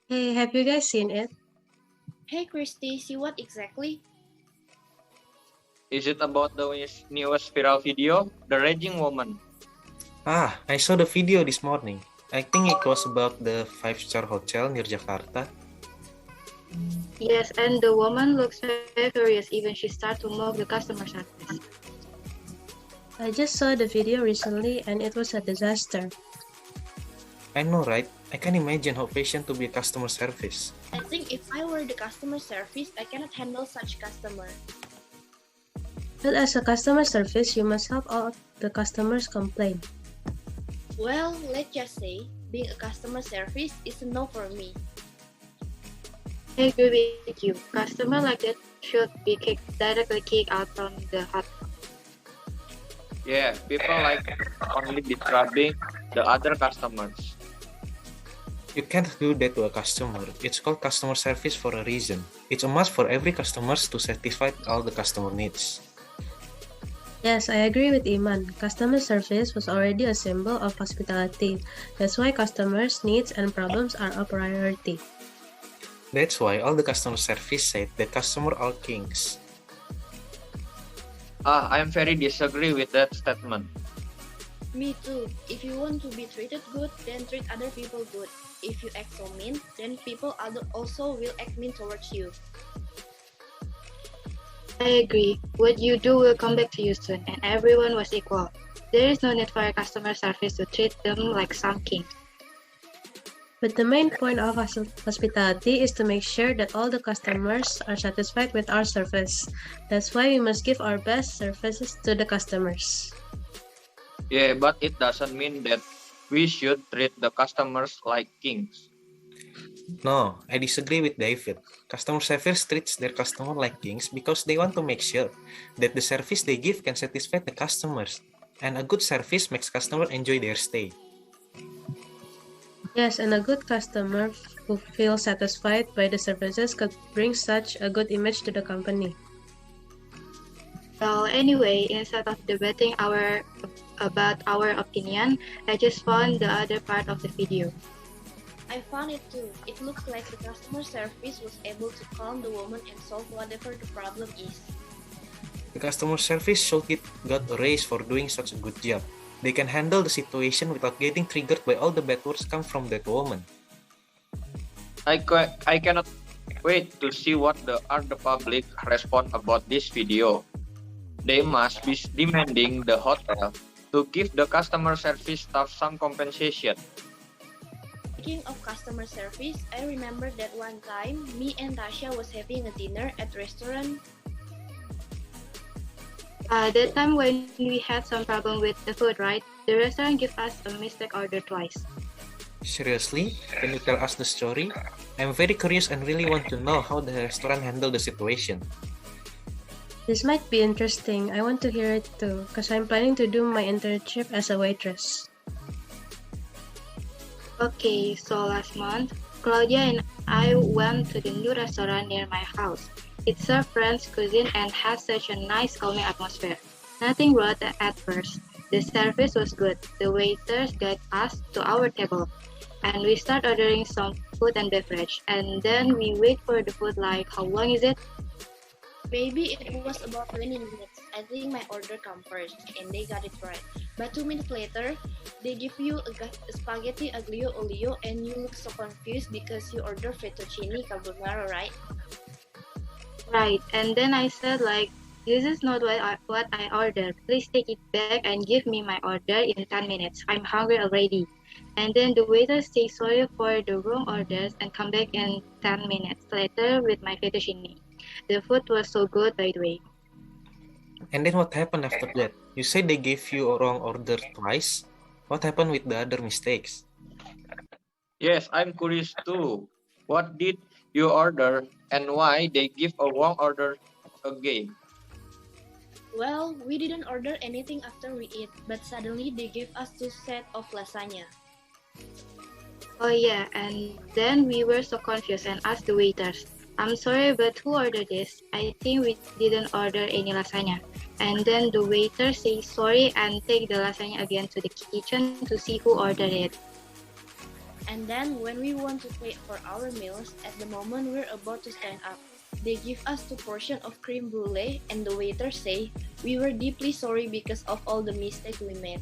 Hey, have you guys seen it? Hey Christy, see what exactly? Is it about the newest viral video, The Raging Woman? Ah, I saw the video this morning. I think it was about the five-star hotel near Jakarta. Yes, and the woman looks very furious even she starts to mock the customer service. I just saw the video recently and it was a disaster. I know, right? I can imagine how patient to be a customer service. I think if I were the customer service, I cannot handle such customer. But as a customer service, you must help all the customers complain. Well, let's just say, being a customer service is a no for me. I agree with you. Customer like that should be directly kicked out from the hotline. Yeah, people like only describing the other customers. You can't do that to a customer. It's called customer service for a reason. It's a must for every customer to satisfy all the customer needs. Yes, I agree with Iman. Customer service was already a symbol of hospitality. That's why customers' needs and problems are a priority. That's why all the customer service said that customers are kings. I am very disagree with that statement. Me too. If you want to be treated good, then treat other people good. If you act so mean, then people also will act mean towards you. I agree. What you do will come back to you soon, and everyone was equal. There is no need for a customer service to treat them like some king. But the main point of hospitality is to make sure that all the customers are satisfied with our service. That's why we must give our best services to the customers. Yeah, but it doesn't mean that we should treat the customers like kings. No, I disagree with David. Customer service treats their customer like kings because they want to make sure that the service they give can satisfy the customers. And a good service makes customers enjoy their stay. Yes, and a good customer who feels satisfied by the services could bring such a good image to the company. Well, anyway, instead of debating about our opinion, I just found the other part of the video. I found it too. It looks like the customer service was able to calm the woman and solve whatever the problem is. The customer service should got a raise for doing such a good job. They can handle the situation without getting triggered by all the bad words come from that woman. I cannot wait to see what the public respond about this video. They must be demanding the hotel to give the customer service staff some compensation. Speaking of customer service, I remember that one time, me and Tasha was having a dinner at a restaurant. That time when we had some problem with the food, right? The restaurant gave us a mistake order twice. Seriously? Can you tell us the story? I'm very curious and really want to know how the restaurant handled the situation. This might be interesting. I want to hear it too, because I'm planning to do my internship as a waitress. Okay, so last month, Claudia and I went to the new restaurant near my house. It served French cuisine and had such a nice calming atmosphere. Nothing rude at first. The service was good. The waiters got us to our table. And we start ordering some food and beverage. And then we wait for the food like, how long is it? Maybe it was about 20 minutes. I think my order come first, and they got it right. But 2 minutes later, they give you a spaghetti aglio olio, and you look so confused because you ordered fettuccine carbonara, right? Right, and then I said like, this is not what I ordered. Please take it back and give me my order in 10 minutes. I'm hungry already. And then the waiter says sorry for the wrong orders and come back in 10 minutes later with my fettuccine. The food was so good, by the way. And then what happened after that? You said they gave you a wrong order twice? What happened with the other mistakes? Yes, I'm curious too. What did you order and why they give a wrong order again? Well, we didn't order anything after we eat, but suddenly they gave us 2 sets of lasagna. Oh yeah, and then we were so confused and asked the waiters, I'm sorry, but who ordered this? I think we didn't order any lasagna. And then the waiter says sorry and take the lasagna again to the kitchen to see who ordered it. And then when we want to pay for our meals, at the moment we're about to stand up, they give us 2 portions of cream brulee and the waiter say, we were deeply sorry because of all the mistakes we made.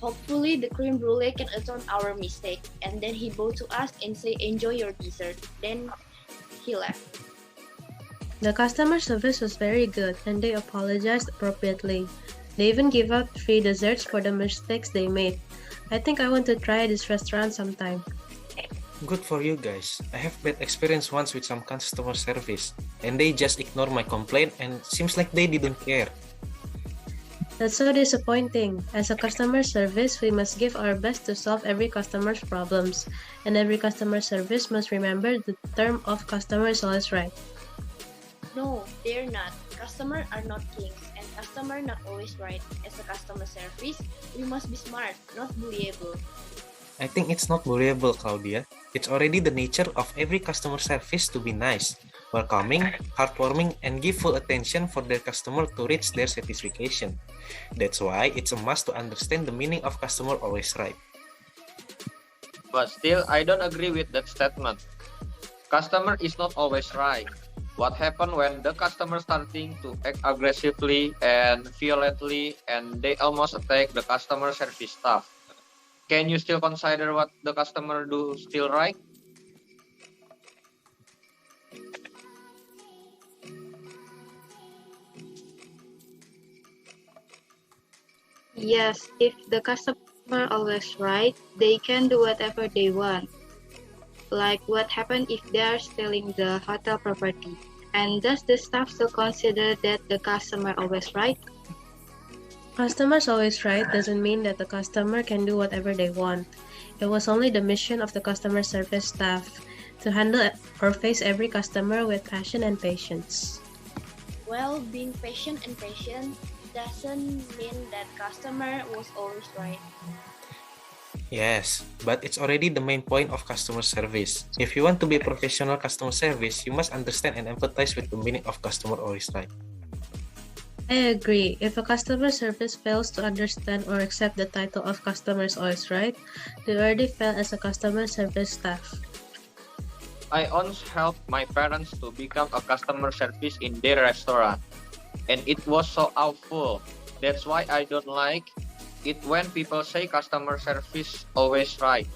Hopefully the cream brulee can atone our mistake. And then he bowed to us and say, enjoy your dessert. Then he left. The customer service was very good and they apologized appropriately. They even gave out free desserts for the mistakes they made. I think I want to try this restaurant sometime. Good for you guys. I have bad experience once with some customer service, and they just ignore my complaint and seems like they didn't care. That's so disappointing. As a customer service, we must give our best to solve every customer's problems, and every customer service must remember the term of customer is always right. No, they're not. Customers are not kings, and customers not always right. As a customer service, we must be smart, not bullyable. I think it's not bullyable, Claudia. It's already the nature of every customer service to be nice, welcoming, heartwarming, and give full attention for their customer to reach their satisfaction. That's why it's a must to understand the meaning of customer always right. But still, I don't agree with that statement. Customer is not always right. What happened when the customer starting to act aggressively and violently and they almost attack the customer service staff? Can you still consider what the customer do still right? Yes, if the customer always right, they can do whatever they want. Like what happened if they are stealing the hotel property? And does the staff still consider that the customer always right? Customers always right doesn't mean that the customer can do whatever they want. It was only the mission of the customer service staff to handle or face every customer with passion and patience. Well, being patient and patient doesn't mean that customer was always right. Yes, but it's already the main point of customer service. If you want to be a professional customer service, you must understand and empathize with the meaning of customer always right. I agree. If a customer service fails to understand or accept the title of customer is always right, they already fail as a customer service staff. I once helped my parents to become a customer service in their restaurant, and it was so awful. That's why I don't like it when people say customer service always right.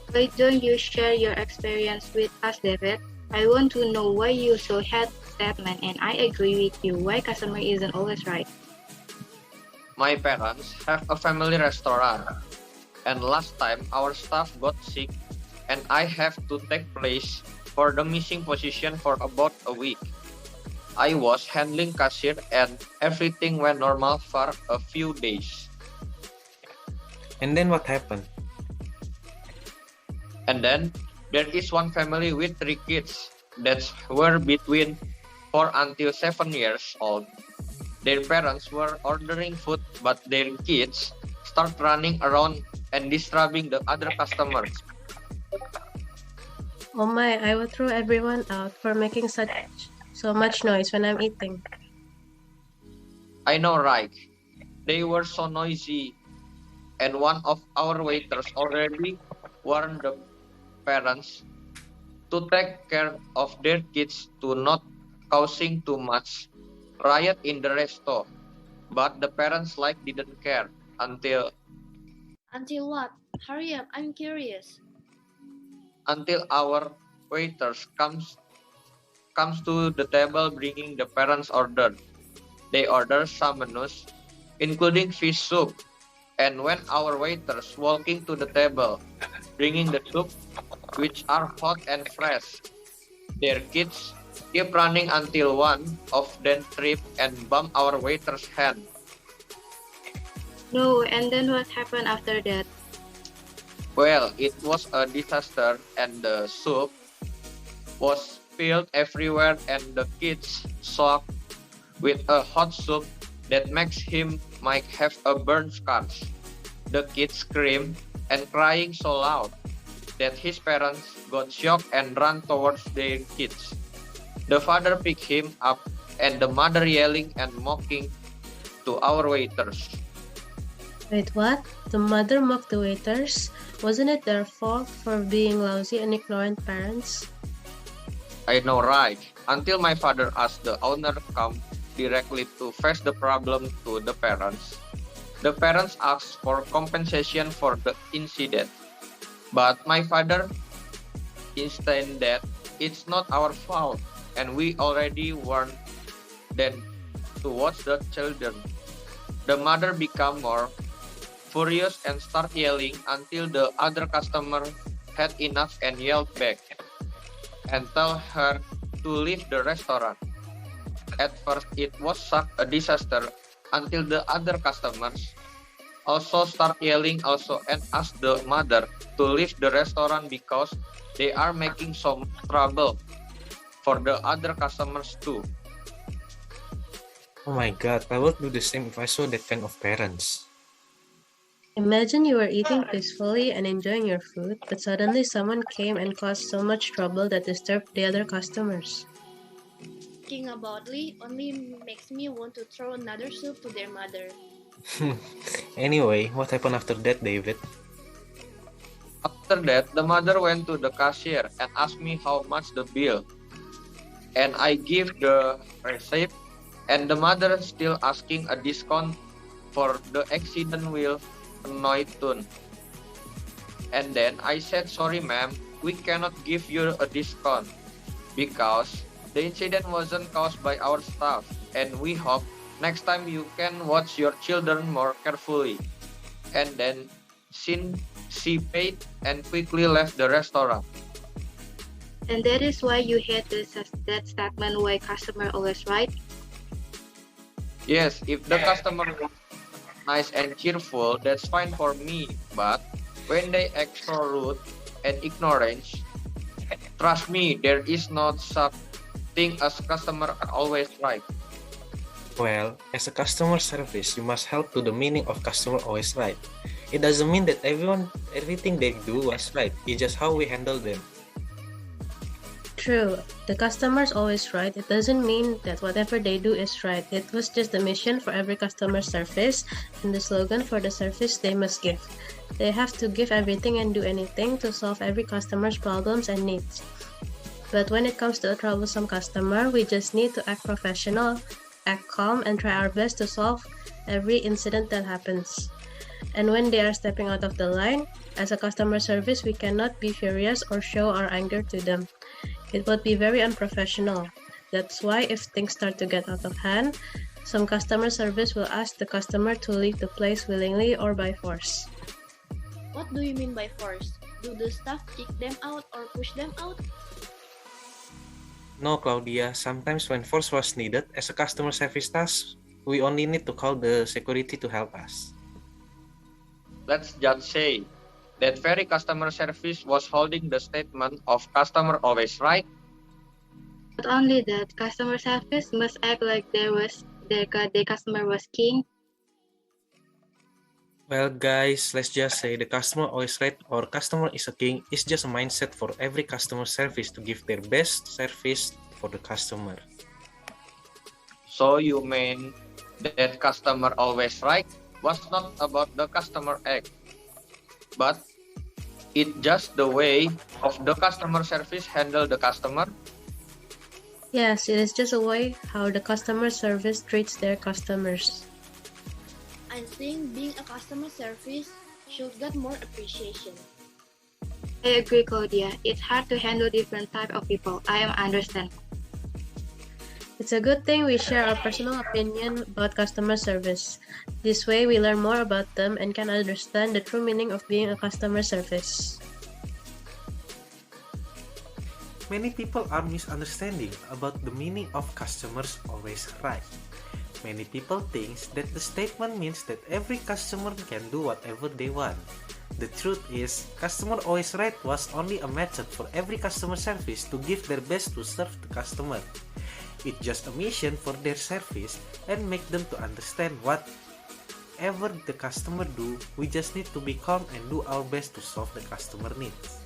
Why don't you share your experience with us, David? I want to know why you so had statement, and I agree with you why customer isn't always right. My parents have a family restaurant, and last time our staff got sick and I have to take place for the missing position for about a week. I was handling cashier and everything went normal for a few days. And then what happened? And then there is one family with 3 kids that were between 4 until 7 years old. Their parents were ordering food, but their kids start running around and disturbing the other customers. Oh my, I would throw everyone out for making so much noise when I'm eating. I know, right? They were so noisy, and one of our waiters already warned the parents to take care of their kids to not causing too much riot in the resto. But the parents didn't care until Until what? Hurry up, I'm curious. our waiters comes to the table bringing the parents' order. They order some menus, including fish soup. And when our waiters walking to the table, bringing the soup, which are hot and fresh, their kids keep running until one of them trip and bump our waiter's hand. No, and then what happened after that? Well, it was a disaster and the soup was spilled everywhere and the kids soaked with a hot soup that makes him might have a burn scars. The kids screamed and crying so loud that his parents got shocked and ran towards their kids. The father picked him up and the mother yelling and mocking to our waiters. Wait, what? The mother mocked the waiters? Wasn't it their fault for being lousy and ignorant parents? I know, right? Until my father asked the owner come directly to face the problem to the parents. The parents asked for compensation for the incident. But my father insisted that it's not our fault and we already warned them to watch the children. The mother became more furious and started yelling until the other customer had enough and yelled back and told her to leave the restaurant. At first, it was such a disaster until the other customers also start yelling also and asked the mother to leave the restaurant because they are making some trouble for the other customers too. Oh my god, I would do the same if I saw that kind of parents. Imagine you were eating peacefully and enjoying your food, but suddenly someone came and caused so much trouble that disturbed the other customers. Thinking about Lee only makes me want to throw another soup to their mother. Anyway, what happened after that, David? After that, the mother went to the cashier and asked me how much the bill. And I give the receipt, and the mother still asking a discount for the accident will annoy tune. And then I said, sorry ma'am, we cannot give you a discount because the incident wasn't caused by our staff, and we hope next time you can watch your children more carefully. And then she paid and quickly left the restaurant. And that is why you hate that statement, why customer always right? Yes, if the customer is nice and cheerful, that's fine for me. But when they act so rude and ignorant, trust me, there is no such thing as customer are always right. Well, as a customer service, you must help to the meaning of customer always right. It doesn't mean that everything they do was right. It's just how we handle them. True, the customer's always right. It doesn't mean that whatever they do is right. It was just the mission for every customer service and the slogan for the service they must give. They have to give everything and do anything to solve every customer's problems and needs. But when it comes to a troublesome customer, we just need to act professional, act calm, and try our best to solve every incident that happens. And when they are stepping out of the line, as a customer service, we cannot be furious or show our anger to them. It would be very unprofessional. That's why if things start to get out of hand, some customer service will ask the customer to leave the place willingly or by force. What do you mean by force? Do the staff kick them out or push them out? No, Claudia, sometimes when force was needed, as a customer service task, we only need to call the security to help us. Let's just say that very customer service was holding the statement of customer always right. Not only that, customer service must act like their customer was king. Well, guys, let's just say the customer always right or customer is a king is just a mindset for every customer service to give their best service for the customer. So you mean that customer always right was not about the customer act, but it just the way of the customer service handle the customer? Yes, it is just a way how the customer service treats their customers. I think being a customer service should get more appreciation. I agree, Claudia. It's hard to handle different type of people. I understand. It's a good thing we share our personal opinion about customer service. This way we learn more about them and can understand the true meaning of being a customer service. Many people are misunderstanding about the meaning of customers always right. Many people think that the statement means that every customer can do whatever they want. The truth is, customer always right was only a method for every customer service to give their best to serve the customer. It's just a mission for their service and make them to understand whatever the customer do, we just need to be calm and do our best to solve the customer needs.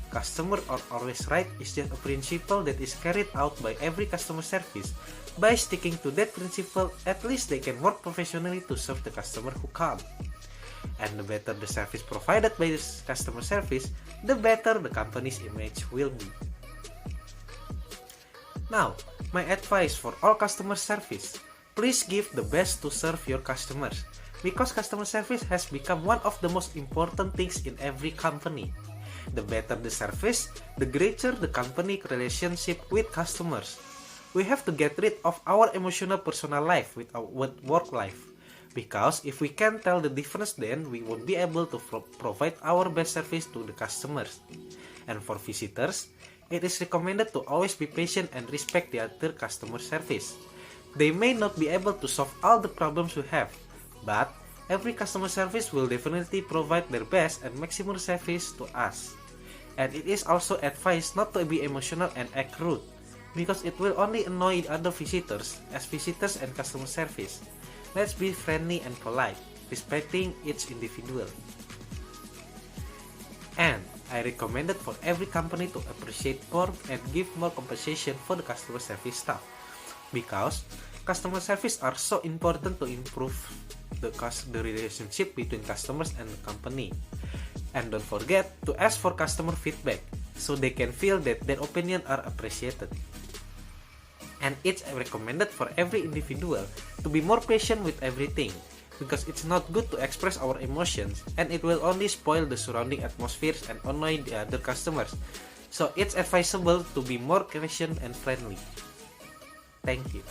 Customer are always right is just a principle that is carried out by every customer service. By sticking to that principle, at least they can work professionally to serve the customer who come. And the better the service provided by this customer service, the better the company's image will be. Now, my advice for all customer service: please give the best to serve your customers, because customer service has become one of the most important things in every company. The better the service, the greater the company relationship with customers. We have to get rid of our emotional personal life with our work life, because if we can't tell the difference, then we won't be able to provide our best service to the customers. And for visitors, it is recommended to always be patient and respect the other customer service. They may not be able to solve all the problems we have, but every customer service will definitely provide their best and maximum service to us. And it is also advised not to be emotional and act rude, because it will only annoy other visitors as visitors and customer service. Let's be friendly and polite, respecting each individual. And I recommended for every company to appreciate more and give more compensation for the customer service staff, because customer service are so important to improve the relationship between customers and the company. And don't forget to ask for customer feedback so they can feel that their opinion are appreciated. And it's recommended for every individual to be more patient with everything, because it's not good to express our emotions and it will only spoil the surrounding atmospheres and annoy the other customers. So it's advisable to be more patient and friendly. Thank you.